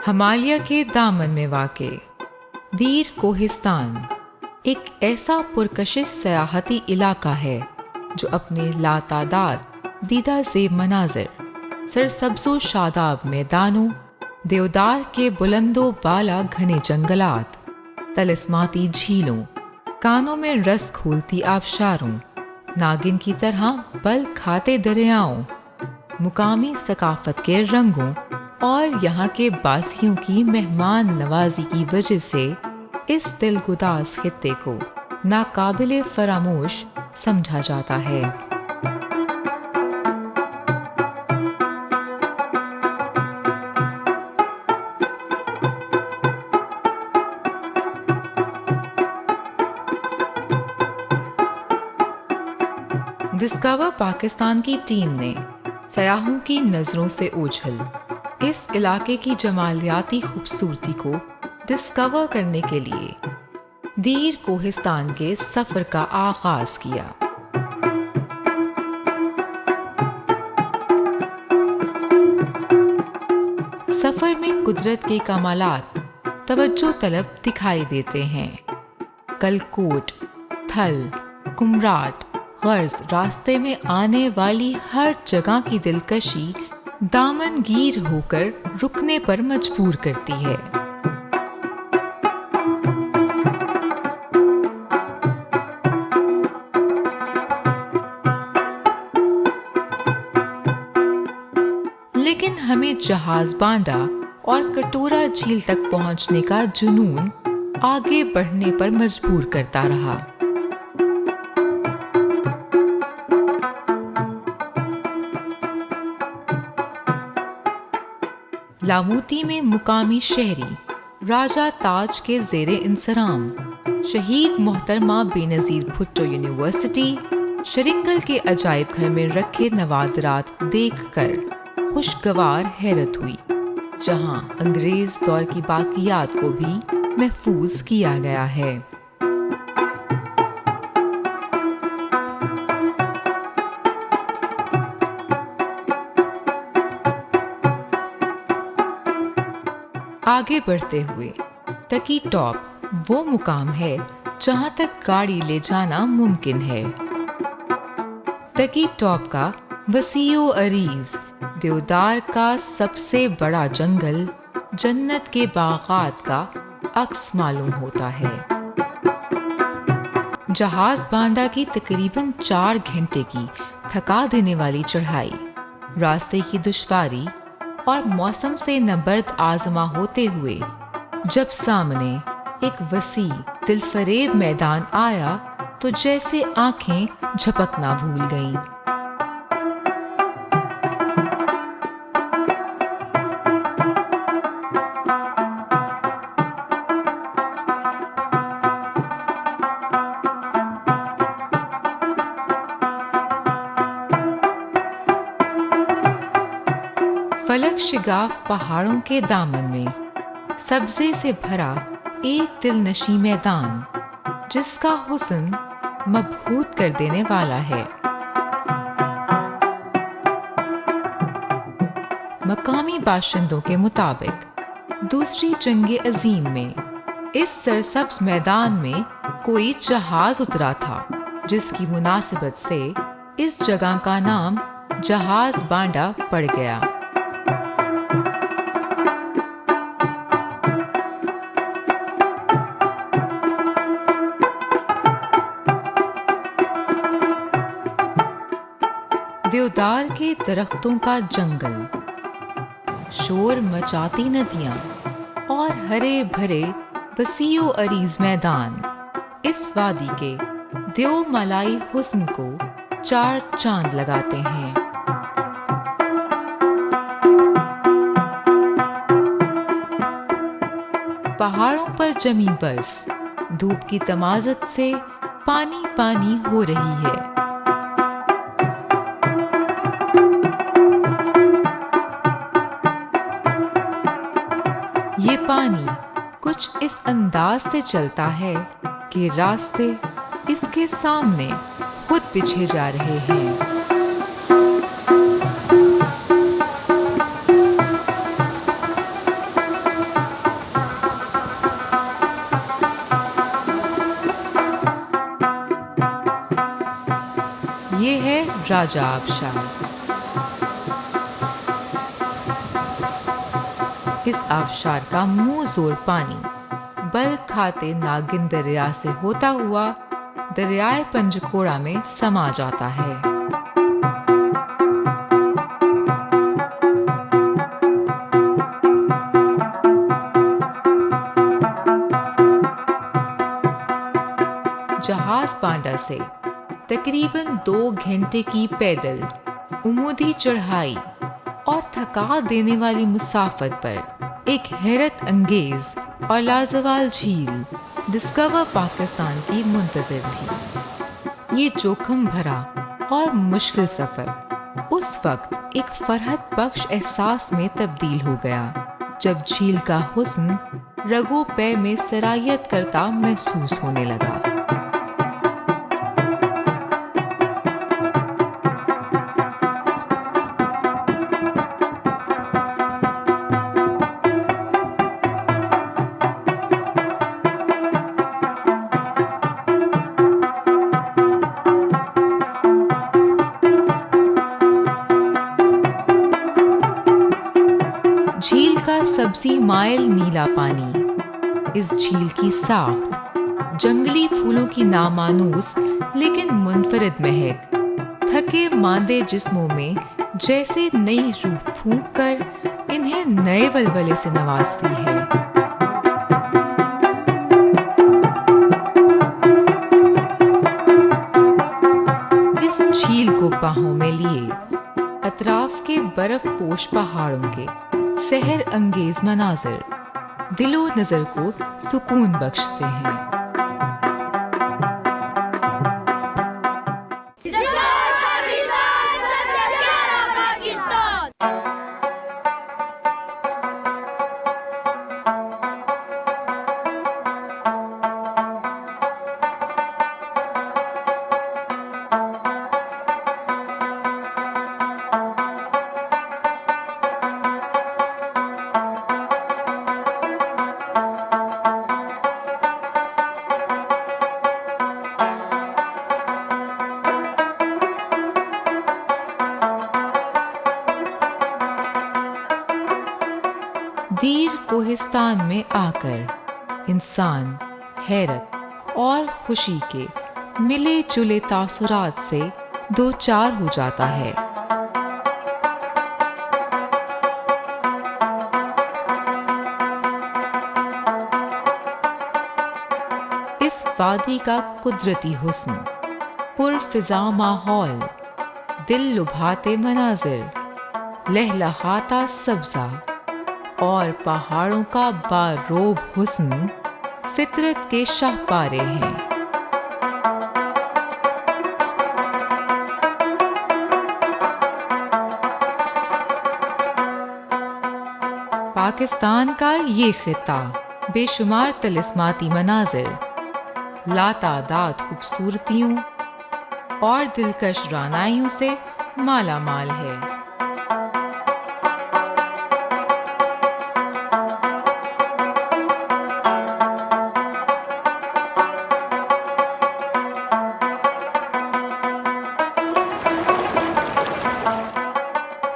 हिमालय के दामन में वाक़े दीर कोहिस्तान एक ऐसा पुरकशिश सयाहती इलाका है जो अपने लातादाद दीदा ज़ेब मनाज़र, सरसब्ज़ो शादाब मैदानों, देवदार के बुलंदो बाला घने जंगलात, तलिस्माती झीलों, कानों में रस घोलती आबशारों, नागिन की तरह बल खाते दरियाओं, मुकामी सकाफत के रंगों और यहाँ के बासियों की मेहमान नवाजी की वजह से इस दिलगुदास खित्ते को नाकाबिले फरामोश समझा जाता है। डिस्कवर पाकिस्तान की टीम ने सयाहों की नज़रों से ओझल इस इलाके की जमालियाती खूबसूरती को डिस्कवर करने के लिए दीर कोहिस्तान के सफ़र का आगाज़ किया। सफ़र में कुदरत के कमालात तवज्जो तलब दिखाई देते हैं। कलकोट, थल, कुमराट, गर्ज रास्ते में आने वाली हर जगह की दिलकशी दामनगीर होकर रुकने पर मजबूर करती है। लेकिन हमें जहाज बांडा और कटोरा झील तक पहुंचने का जुनून आगे बढ़ने पर मजबूर करता रहा। लामूती में मुकामी शहरी राजा ताज के ज़ेरे इंसराम शहीद मोहतरमा बेनज़ीर भुट्टो यूनिवर्सिटी शरिंगल के अजायब घर में रखे नवादरात देखकर खुशगवार हैरत हुई, जहां अंग्रेज दौर की बाकियात को भी महफूज किया गया है। आगे बढ़ते हुए टकी टॉप वो मुकाम है जहां तक गाड़ी ले जाना मुमकिन है। टकी टॉप का वसीओ अरीज देवदार का सबसे बड़ा जंगल जन्नत के बागात का अक्स मालूम होता है। जहाज बांडा की तकरीबन 4 घंटे की थका देने वाली चढ़ाई, रास्ते की दुश्वारी और मौसम से नबर्द आजमा होते हुए जब सामने एक वसी दिलफरेब मैदान आया तो जैसे आंखें झपकना भूल गईं। फलक शिगाफ पहाड़ों के दामन में सब्जे से भरा एक दिलनशी मैदान, जिसका हुस्न मबहूत कर देने वाला है। मकामी बाशिंदों के मुताबिक दूसरी जंग अजीम में इस सरसब्ज मैदान में कोई जहाज उतरा था, जिसकी मुनासिबत से इस जगह का नाम जहाज बांडा पड़ गया। देवदार के दरख्तों का जंगल, शोर मचाती नदियां और हरे भरे वसीओ अरीज मैदान इस वादी के देओमालाई हुस्न को 4 चांद लगाते हैं। पहाड़ों पर जमी बर्फ धूप की तमाज़त से पानी पानी हो रही है। ये पानी कुछ इस अंदाज से चलता है कि रास्ते इसके सामने खुद बिछे जा रहे हैं। ये है राजा आबशार। इस आबशार का मुंह जोर पानी बल खाते नागिन दरिया से होता हुआ दरियाए पंजकोड़ा में समा जाता है। जहाज बांडा से तकरीबन 2 घंटे की पैदल उमूदी चढ़ाई और थका देने वाली मुसाफत पर एक हैरत अंगेज और लाजवाल झील डिस्कवर पाकिस्तान की मुंतज़िर थी। ये जोखिम भरा और मुश्किल सफ़र उस वक्त एक फरहत बख्श एहसास में तब्दील हो गया जब झील का हुस्न रगो पे में सरायत करता महसूस होने लगा। झील का सब्जी मायल नीला पानी, इस झील की साख्त, जंगली फूलों की नामानूस लेकिन मुनफरिद महक, थके मांदे जिस्मों में जैसे नई रूह फूंक कर इन्हें नए वलवले से नवाजती है। इस झील को बाहों में लिए अतराफ के बर्फ पोश पहाड़ों के सहर अंगेज मनाज़िर दिलो नज़र को सुकून बख्शते हैं। दीर कोहिस्तान में आकर इंसान हैरत और खुशी के मिले जुले तासुरात से दो चार हो जाता है। इस वादी का कुदरती हुस्न, पुरफिजा माहौल, दिल लुभाते मनाजिर, लहलहाता सब्जा और पहाड़ों का बारोब हुस्न फितरत के शाहपारे हैं। पाकिस्तान का ये खिता बेशुमार तिलिस्माती मनाजिर, लातादाद खूबसूरतियों और दिलकश रानाइयों से माला माल है।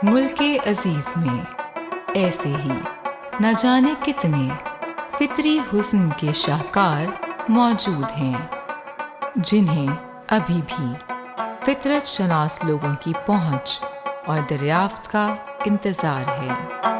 मुल्के अजीज में ऐसे ही न जाने कितने फितरी हुस्न के शाहकार मौजूद हैं, जिन्हें अभी भी फितरत शनास लोगों की पहुंच और दरियाफ्त का इंतज़ार है।